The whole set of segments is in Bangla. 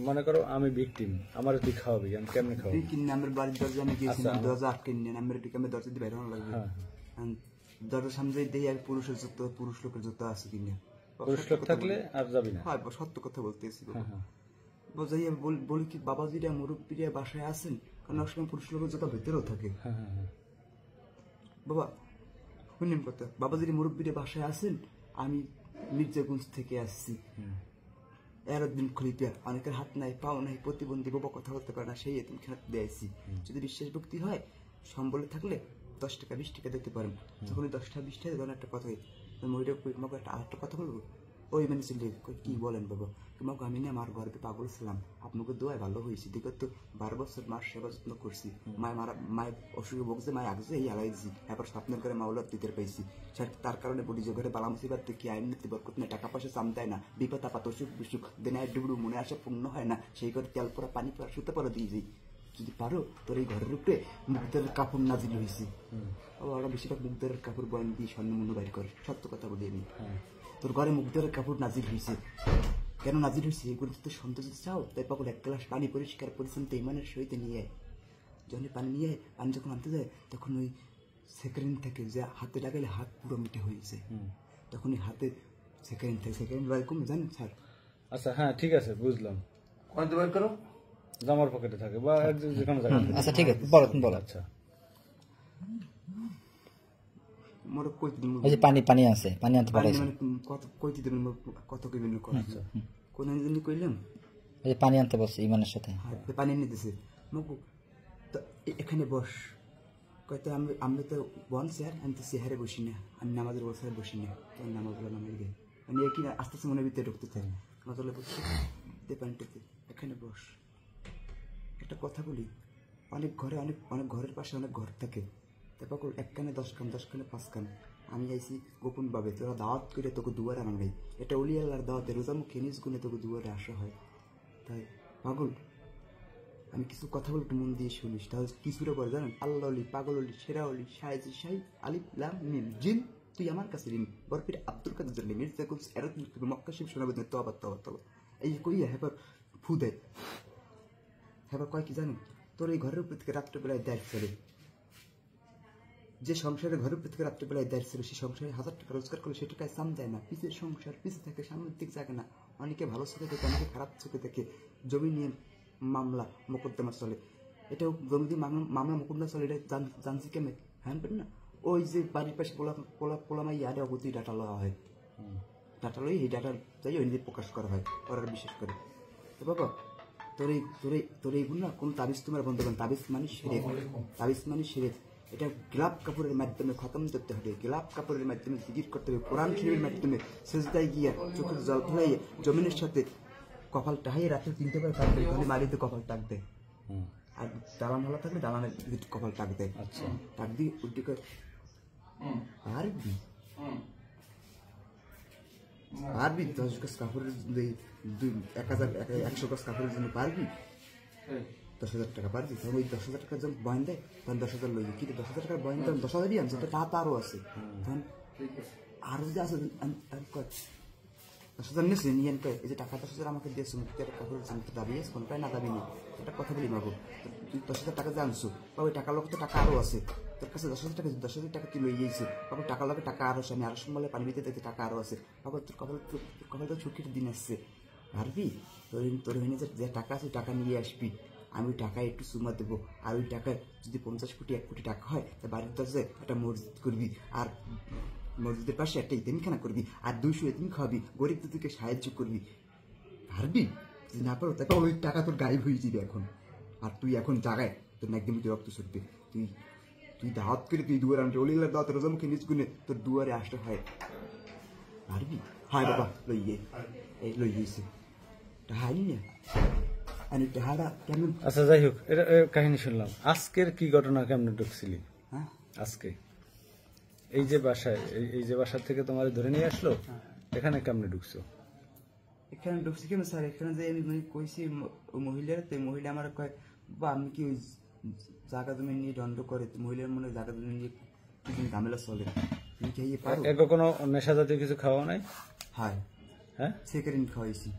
মনে করো আমি ভিকটিম, আমার তুই খাওয়াবি, আমি কেমনে খাওয়াবি? কিনে আমার বাড়ির দরজা আমি গেছিলাম, দরজা আটকে নিয়ে আমার এদিকে আমি দরজা দিয়ে বের হওয়া লাগবে। দরজার সামনে দিয়ে আর পুরুষের জুতো, পুরুষ লোকের জুতো আছে কিনে। পুরুষ লোক থাকলে আর যাবি না? হ্যাঁ, সত্য কথা বলতেছি। বোঝাইয়া বলি কি বাবাজিরা মুরব্বীরা বাসায় আছেন, কারণ অনেক সময় পুরুষ লোকের জুতো ভেতরেও থাকে। বাবা শুনেন কথা, বাবাজিরা মুরব্বীরা বাসায় আছেন, আমি মির্জাগঞ্জ থেকে আসছি। এরদিন খলিপিয়া অনেকের হাত নাই, পাও নাই, প্রতিবন্ধী, বাবা কথা বলতে পারে না, সেই এতিম খেলা দিয়েছি। যদি বিশ্বাস ভক্তি হয়, সম্বলে থাকলে 10 টাকা 20 টাকা দিতে পারেন। যখন 10 টাকা 20 টাকা ধরেন একটা কথা, মহিলা তোমাকে আরেকটা কথা বলবো। ওই মানে ছিল কি বলেন বাবা, তোমাকে আমি না আমার গর্বে পাগল ছিলাম, আপনাকে দোয়ায় ভালো হয়েছি। বিগত 12 বছর মার সেবা যত্ন করছি, মায়ের অসুখে ভোগছে, মায় আগছে এই হারাইছি, এবার স্বপ্নের করে মাওলার দিতে পাইছি। তার কারণে বলি যে ঘরে বালা মুসিবাদ কি আইন নিতে বরকত নেই, টাকা পয়সা চাম দেয় না, বিপদ আপদ অসুখ বিসুখ দিনায় ডুবড়ু মনে আসা পূর্ণ হয় না, সেই করে তেল পরা পানি পরা শুতে পরা দিয়ে যাই। যদি পারো তোর এই ঘরের উপরে মুগ্ধের কাপড় নাজিল হয়েছি, ওরা বেশিরভাগ মুগ্ধের কাপড় বয়ান দিয়ে স্বর্ণ মনে বাইর করে। সত্য কথা বলি আমি, তোর ঘরে মুগ্ধের কাপড় নাজিল হয়েছে। কেন নাজিল হয়েছে? এগুলো তো সন্তোষ চাও, তাই পাগল এক গ্লাস পানি পরিষ্কার পরিচ্ছন্ন ইমানের সহিত নিয়ে যখন পানি নিয়ে পানি যখন আনতে যায়, তখন ওই সেকেন্ড থেকে যে হাতে লাগাইলে হাত পুরো মিটে হয়েছে, তখন ওই হাতে সেকেন্ড থেকে সেকেন্ড বাই কমে জানেন স্যার। আচ্ছা হ্যাঁ ঠিক আছে, বুঝলাম। কোনটা বের করো? জামার পকেটে থাকে বা যে কোনো জায়গায়। আচ্ছা ঠিক আছে, বলো তুমি বলো। আচ্ছা মোর কইতে দিন, এই যে পানি পানি আছে, পানি আনতে পারে মানে কত কইতে দিন, কত কইবেন কথা কোন দিন কইলাম, এই যে পানি আনতে বসে ইমানের সাথে, পানি এনে দিছে মগু, তো এখানে বস কইতে আমি তো বন স্যার, আমি তো চেহারে বসি না, আমি নামাজের বসায় বসি না, তো নামাজ বলা নামের গে মানে কি আস্তে আস্তে মনে ভিতরে ঢুকতে থাকে, নজলে বসে দে পানিটাতে, এখানে বস। একটা কথা বলি, অনেক ঘরে অনেক অনেক ঘরের পাশে অনেক ঘর থাকে, তারপর এক কানে 10 কান 10 কানে 5 কান। আমি আইসি গোপন ভাবে, তোরা দাওয়াত করে তোকে দুয়ারে আনা নাই, এটা অলি আল্লাহর দাওয়াতে রোজামুখ খেনিস গুনে তোকে দুয়ারে আসা হয়। তাই পাগল আমি কিছু কথা বলে একটু মন দিয়ে শুনিস, তাহলে কিছুটা করে জানেন, আল্লাহ অলি, পাগল অলি, সেরা অলি, সাহেজি শাহি, আলিফ লাম মিম জিন, তুই আমার কাছে ঋণ, বরফির আব্দুল কাদের জন্য মির্জাগঞ্জ এরদিন মক্কা শিব শোনাবে তো আবার তো আবার এই কইয়া হেবার ফু দেয়। হেবার কয় কি জানেন, তোর এই ঘরের উপর থেকে রাত্রেবেলায় দেয় চলে, যে সংসারে ঘরের উপর থেকে রাত্রেবেলায় দেয় ছিল, সে সংসারে 1000 টাকা রোজগার করলে সে টাকায় সাম দেয় না, পিছের সংসার পিছে থেকে সামনের দিক জাগে না, অনেকে ভালো চোখে দেখে, অনেকে খারাপ চোখে দেখে, জমি নিয়ে মামলা মোকদ্দমা চলে, এটাও জমি দিয়ে মামলা মোকদ্দমা চলে, এটা জানছি কেমন হ্যাঁ না, ওই যে বাড়ির পাশে পোলামাই আরে অবধি ডাটা লওয়া হয়, ডাটা লই এই ডাটা যাই ওই নিজে প্রকাশ করা হয়, ওরা বিশেষ করে। তো বাবা তোর এইগুলো না কোন তাবিজ তোমার বন্ধ করেন, তাবিজ মানে শিরক, তাবিজ মানে শিরক, এটা গোলাপ কাপড়ের মাধ্যমে খতম করতে হবে, গোলাপ কাপড়ের মাধ্যমে জিকির করতে হবে, কোরআন শরীফের মাধ্যমে সেজদায় গিয়া চোখের জল ফেলাইয়ে জমিনের সাথে কপাল টাহাইয়ে রাতে 3টা বার কাটবে, তাহলে মালিতে কপাল টাক দেয়, আর দালান ভালো থাকলে দালানের কপাল টাক দেয়। আচ্ছা টাক দিয়ে উল্টি করে পারবি পারবি 10 গজ কাপড়ের 100 গজ কাপড়ের জন্য পারবি, 10,000 টাকা পারবি, তখন ওই 10,000 টাকার যখন বয়ান দেয় তখন 10,000 লই, কিন্তু 10,000 টাকার বয়ান তখন 10,000ই আনছে, তো টাকা আরও আছে, তখন আরও যদি আছে 10,000 নিয়েছে নিয়ে এই যে টাকা 10,000 আমাকে দিয়েছে, মুক্তি একটা কাপড়ের জন্য দাবি আছে কোনটাই না দাবি নেই, একটা কথা বলি মাগো, তুই 10,000 টাকা যে আনছো বা ওই টাকার লোক তো টাকা আরও আছে, তোর কাছে 10,000 টাকা তুই লই গিয়েছে, বাবু টাকার লোকের টাকা আরও আছে, আমি আরো সম্বলে পানি দিতে দেখতে টাকা আরও আছে, বাবু তোর কপাল তো ছুটির দিন আসছে, পারবি তোর হয়ে যে টাকা আছে টাকা নিয়ে আসবি, আমি ওই টাকায় একটু সুমা দেবো, আর ওই টাকায় যদি 50 কোটি 1 কোটি টাকা হয়, তা বাড়ির দরজায় একটা মসজিদ করবি, আর মসজিদের পাশে একটা ইতিমখানা করবি, আর 200 ইতিম খাওয়াবি, গরিব দুঃখীকে সাহায্য করবি, পারবি? যদি না পারো তারপর ওই টাকা তোর গায়েব হয়ে যাবে এখন, আর তুই এখন জাগায় তোর একদম রক্ত ছুটবে, তুই দাওয়াত করে তুই দুয়ারে আনতে অলি দাওয়াত রোজামুখে নিজ গুনে তোর দুয়ারে আসতে হয়, পারবি? হায় বাবা লইয়ে এই লইয়েছে হাই না। আচ্ছা যাই হোক, এটা কাহিনী শুনলাম, আজকের কি ঘটনা, কেমনে ঢুকছিলি আজকে এই যে বাসায়, এই যে বাসা থেকে তোমার ধরে নিয়ে আসলো, এখানে কেমনে ঢুকছো? এখানে ঢুকছি কেন স্যার, এখানে যে আমি কইছি মহিলার, তো মহিলা আমার কয় বা আমি কি ওই জায়গা জমি নিয়ে দণ্ড করে, মহিলার মনে জায়গা জমি নিয়ে কিছু ঝামেলা চলে, তুমি কি পারো? কোনো নেশা জাতীয় কিছু খাওয়া নাই? হ্যাঁ হ্যাঁ সেকেন্ড খাওয়াইছি।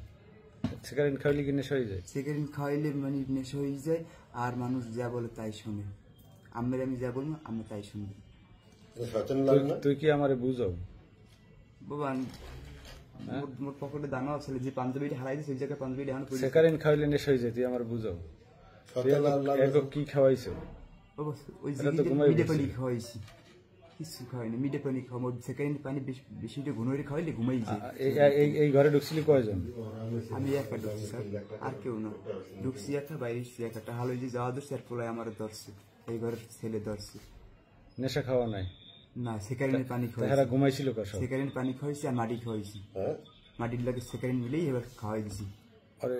সিগারেট খাইলে কি নেশা হয়ে যায়? সিগারেট খাওয়াইলে মানে নেশা হয়ে যায়, আর মানুষ যা বলে তাই শোনে। আমি যা বলবো আমি তাই শুনবো। তুই কি আমারে বুঝাও? বাবা মোর পকেটে দানা আছে, যে পাঞ্জাবিটা হারাই দিয়েছে ওই জায়গায় পাঞ্জাবিটা এখন পড়ে আছে। সিগারেট খাইলে নেশা হয়ে যায়, তুই আমার বুঝাও। তুই একক কি খাওয়াইছো? বাবা ওই এটা তো ঘুমাই মিডে বলছি। পানি খাওয়াইছি, কিছু খাওয়াইনি। মিডে পানি খাওয়া, সেকেন্ড পানি বেশি ঘুমাইলে খাওয়াইলে ঘুমাই যায়। এই ঘরে ঢুকছিলি কয়জন? আমি একা ঢুকছি স্যার, আর কেউ না। ঢুকছি একা, বাইরে একটা হালো যে যাওয়া ধরছে, আর পোলায় আমার ধরছে, এই ঘরের ছেলে ধরছে। নেশা খাওয়া নাই? না, সেকারিনের পানি তাহারা খাওয়াইছি, ঘুমাইছিল কার সব? সেকারিনের পানি খাওয়াইছি আর মাটি খাওয়াইছি। মাটির লাগে সেকারিন মিলেই এবার খাওয়াই দিছি। আরে